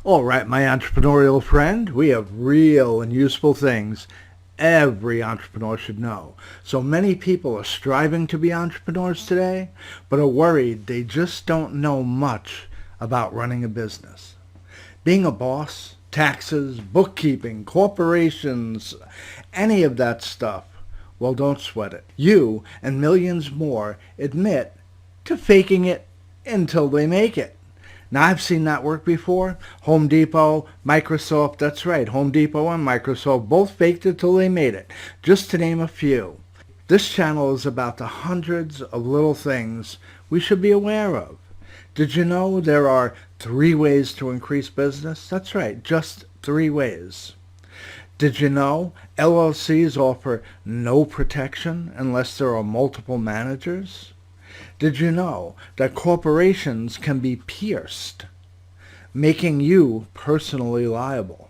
All right, my entrepreneurial friend, we have real and useful things every entrepreneur should know. So many people are striving to be entrepreneurs today, but are worried they just don't know much about running a business. Being a boss, taxes, bookkeeping, corporations, any of that stuff, well, don't sweat it. You and millions more admit to faking it until they make it. Now, I've seen that work before. Home Depot, Microsoft, that's right. Home Depot and Microsoft both faked it till they made it, just to name a few. This channel is about the hundreds of little things we should be aware of. Did you know there are 3 ways to increase business? That's right, just 3 ways. Did you know LLCs offer no protection unless there are multiple managers? Did you know that corporations can be pierced, making you personally liable?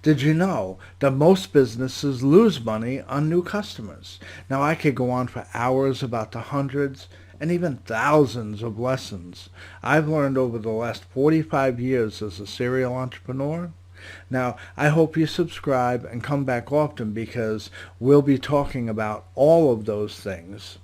Did you know that most businesses lose money on new customers? Now, I could go on for hours about the hundreds and even thousands of lessons I've learned over the last 45 years as a serial entrepreneur. Now, I hope you subscribe and come back often because we'll be talking about all of those things.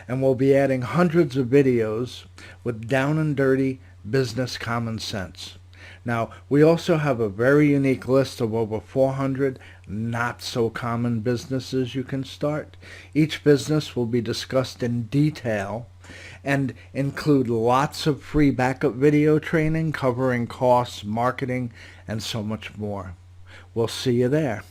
And we'll be adding hundreds of videos with down and dirty business common sense. Now, we also have a very unique list of over 400 not so common businesses you can start. Each business will be discussed in detail and include lots of free backup video training covering costs, marketing, and so much more. We'll see you there.